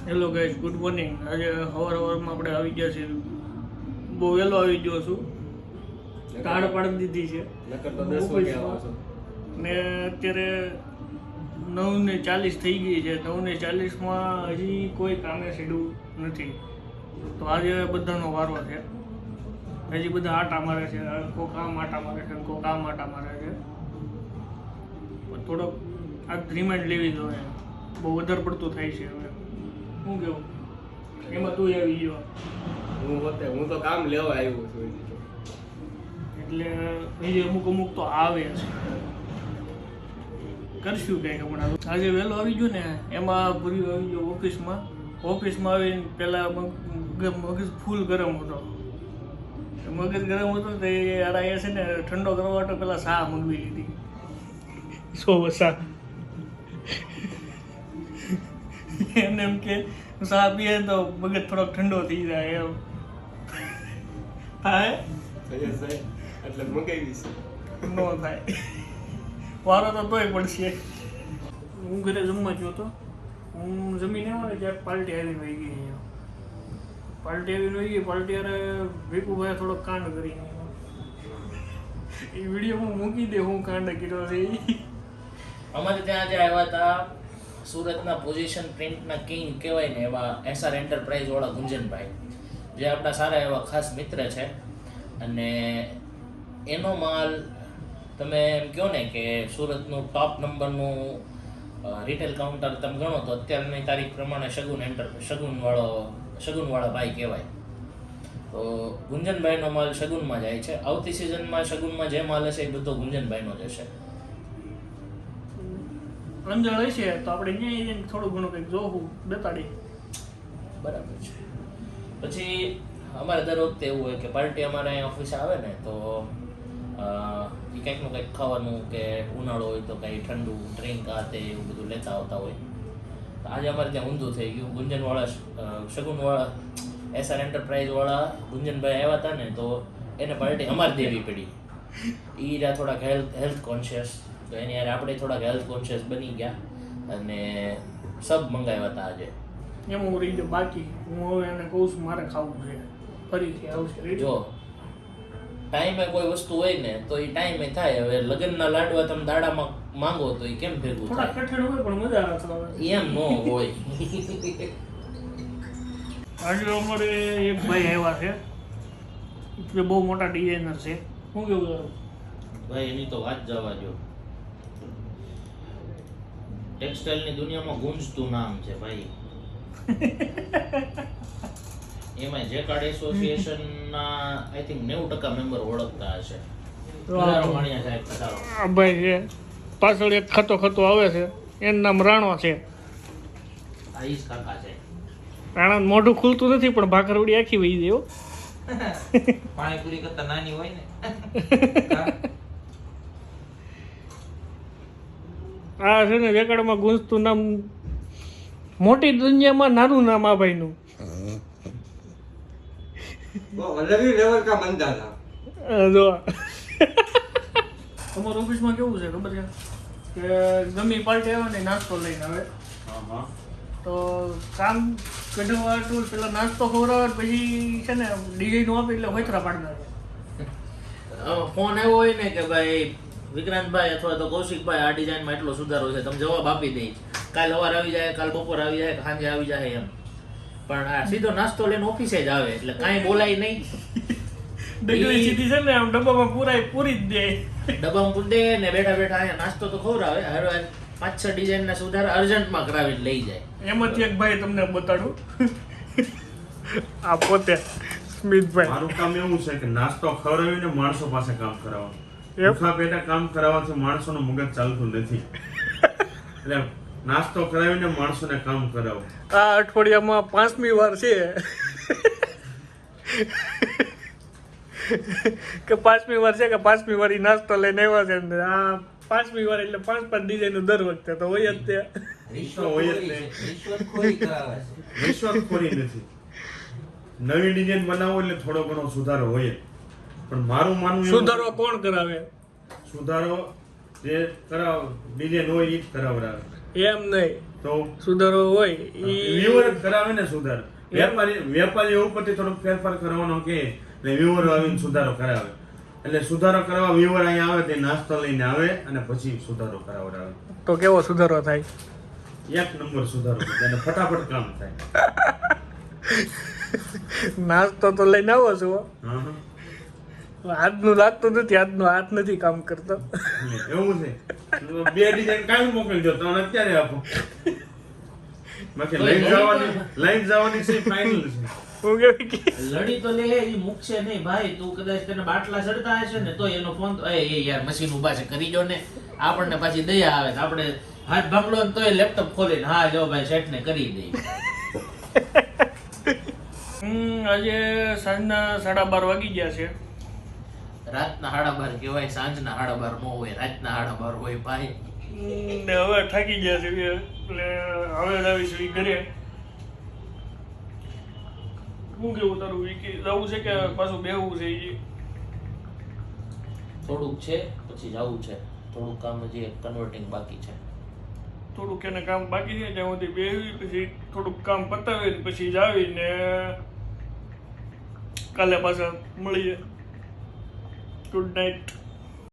Hello guys, good morning. આજે સવારમાં આપણે આવી ગયા છીએ. બહુ વહેલો આવી ગયો છું. ટાળ પાડી દીધી છે ને અત્યારે 9:40 થઈ ગઈ છે. 9:40 હજી કોઈ કામે સીડું નથી. તો આજે બધાનો વારો છે. હજી બધા આટા મારે છે. કોક આમ આટા મારે છે, કોક આમ આટા મારે છે. થોડોક આ રિમાઇન્ડ લેવી જોઈએ. બહુ વધારે પડતું થાય છે હવે. શું કેવું? એમાં તું આવી ગયો. હું તો કામ લેવા આવ્યો છું. એટલે બીજે અમુક તો આવે છે. કરશું કંઈક હમણાં. આજે વહેલો આવી ગયો ને એમાં પૂરી આવી ગયો ઓફિસમાં આવીને પહેલાં મગજ ફૂલ ગરમ હતો. મગજ ગરમ હતો તો એ આડા છે ને ઠંડો કરવા માટે પહેલાં ચા મંગવી લીધી. 100 ચા. એને એમ કે ચા પીએ તો મગજ થોડોક ઠંડો થઈ જાય એમ થાય. એટલે મંગાવી ન થાય. વારો તો તોય પડશે. હું ઘરે જમવા ગયો હતો. હું જમીને આવ્યો ને ત્યાં પાર્ટી આવીને વહી ગઈ. પાર્ટી અરે ભીખુભાઈ થોડોક કાંડ કરી. એ વિડીયો હું મૂકી દે હું કાંડ કર્યો છે. અમારે ત્યાં આજે આવ્યા હતા સુરતના પોઝિશન પ્રિન્ટના કિંગ કહેવાય ને એવા એસઆર એન્ટરપ્રાઇઝ વાળા ગુંજનભાઈ, જે આપણા સારા એવા ખાસ મિત્ર છે. અને એનો માલ તમે એમ કહો ને કે સુરતનું ટોપ નંબરનું રિટેલ કાઉન્ટર તમે ગણો તો અત્યારની તારીખ પ્રમાણે શગુનવાળા ભાઈ કહેવાય. તો ગુંજનભાઈનો માલ શગુનમાં જાય છે. આવતી સિઝનમાં શગુનમાં જે માલ હશે એ બધો ગુંજનભાઈનો જ હશે. અંજળ હશે તો આપણે ત્યાં થોડું ઘણું કંઈક જોવું બતાડી. બરાબર છે. પછી અમારે દર વખતે એવું હોય કે પાર્ટી અમારે અહીંયા ઓફિસે આવે ને તો એ કંઈકનું કંઈક ખાવાનું કે ઉનાળો હોય તો કંઈ ઠંડુ ડ્રિંક આ તે એવું બધું લેતા આવતા હોય. તો આજે અમારે ત્યાં ઊંધું થઈ ગયું. શગુનવાળા એસઆર એન્ટરપ્રાઇઝવાળા ગુંજનભાઈ આવ્યા હતા ને તો એને પાર્ટી અમારે દેવી પડી. એ રહ્યા થોડાક હેલ્થ કોન્શિયસ, તો એની યાર આપણે થોડાક હેલ્થ કોન્શિયસ બની ગયા અને સબ મંગાવ્યા હતા આજે. એમ હું રહી ગયો બાકી. હું હવે એને કહું છું મારે ખાવું છે, ફરીથી આવશે. જો ટાઈમે કોઈ વસ્તુ હોય ને તો એ ટાઈમે થાય. હવે લગ્નના લાડવા તમે દાડામાં માંગો તો એ કેમ ભેગું થોડા થાય? કઠણ હોય પણ મજા આવે. એમ ન હોય. આજે અમારે એક ભાઈ આવ્યા છે, જે બહુ મોટા ડિઝાઇનર છે. શું કેવું? ભાઈ એની તો વાત જવા દો. ટેક્સટાઇલની દુનિયામાં ગુંજતું નામ છે ભાઈ. એમાં જે કાર્ડ એસોસિએશનના આઈ થિંક 90% મેમ્બર ઓળખતા હશે. માણિયા સાહેબ પધારો. આ ભાઈ છે પાછળ એક ખતો આવે છે, એનું નામ રાણો છે. આઈસ કાકા છે. રાણા મોઢું ખુલતું નથી પણ ભાખરવડી આખી વહી દે. પાણીપુરી કરતા નાની હોય ને. આ છે ને રેકર્ડમાં ગુંજતું નામ, મોટી દુનિયામાં નાનું નામ આ ભાઈનું. જો તમારા ઓફિસમાં કેવું છે ખબર છે કે ગમે પાર્ટી આવે ને નાસ્તો લઈને આવે તો કામ કઢવા ટૂલ પેલા નાસ્તો ખવડાવે પછી છે ને ડિઝાઇન આપે એટલે હોયતરા પાડી નાખે. ફોન આવ્યો હોય ને કે ભાઈ વિક્રાંતભાઈ અથવા તો કૌશિકભાઈ આ ડિઝાઇનમાં એટલો સુધારો છે, તમે જવાબ આપી દઈ. કાલ સવારે આવી જાય, કાલ બપોર આવી જાય, સાંજે આવી જાય એમ. પણ આ સીધો નાસ્તો લઈને ઓફિસે જ આવે એટલે કાંઈ બોલાય નહીં. ડગલી સીધી છે ને આમ ડબ્બામાં પૂરી જ દે. ડબ્બામાં પૂરી દે ને બેઠા બેઠા અહીંયા નાસ્તો તો ખવડાવે. હવે 5-6 ડિઝાઇનના સુધારા અર્જન્ટમાં કરાવીને લઈ જાય. એમાંથી એક ભાઈ તમને બતાડું. આ પોતે સ્મિતભાઈ. મારું કામ એવું છે કે નાસ્તો ખવડાવીને માણસો પાસે કામ કરાવવાનું. ભૂખા પેટા કામ કરાવવાથી માણસોનું મગજ ચાલતું નથી. એટલે નાસ્તો કરાવીને માણસોને કામ કરાવો. આ અઠવાડિયામાં 5મી વાર છે કે 5મી વાર છે કે 5મી વાર નાસ્તો લઈને આવ્યા છે. આ 5મી વાર એટલે 5 ડિઝાઇન દર વખતે તો હોય જ તે. રિશ્વતખોરી નથી. નવી ડિઝાઇન બનાવો એટલે થોડો ઘણો સુધારો હોય જ. પણ મારું માનવું સુધારો કોણ કરાવે? સુધારો જે કરાવ ડિઝાઇન હોય એ જ કરાવડાવે. એમ નહીં તો સુધારો હોય વ્યુઅર જ કરાવે ને સુધાર. વેપારીઓ ઉપરથી થોડોક ફેરફાર કરવાનો કે એટલે વ્યુઅર આવીને સુધારો કરાવે. એટલે સુધારો કરવા વ્યુઅર અહીંયા આવે તે નાસ્તો લઈને આવે અને પછી સુધારો કરાવડાવે. તો કેવો સુધારો થાય? એક નંબર સુધારો થાય અને ફટાફટ કામ થાય. નાસ્તો તો લઈને આવો છો, હા હા. આજનું લાગતું નથી, આજનો હાથ નથી કામ કરતો. એટલે એવું છે. 2 ડિઝાઇન કાલ મોકલજો, 3 અત્યારે આપો. બાકી લઈને જવાની છે ફાઇનલ છે. હું કેવી કે લડી તો લે એ મૂકશે નહીં ભાઈ. તું કદાચ તને બાટલા ચડતા હશે ને તો એનો ફોન તો એ યાર મશીન ઉભા છે કરી જો ને. આપણને પાછી દયા આવે તો આપણે હાથ ભાગલો ને તોય લેપટોપ ખોલીને હા જો ભાઈ સેટ ને કરી દઈએ. આજે સાંજના 12:30 વાગી ગયા છે. રાતના 12:30 કહેવાય, સાંજના 12:30 નો હોય, રાતના 12:30 હોય ભાઈ. ને હવે થાકી ગયા છે એટલે હવે જ આવીશું ઘરે. શું કેવું તારું વિકી? જવું છે કે પાછું બેહવું છે? થોડુંક છે પછી જવું છે. થોડુંક કામ હજી કન્વર્ટિંગ બાકી છે. થોડુંક એને કામ બાકી છે, જ્યાં સુધી બેહવી પછી થોડુંક કામ પતાવી પછી જ આવીને કાલે પાછા મળીએ. Good night.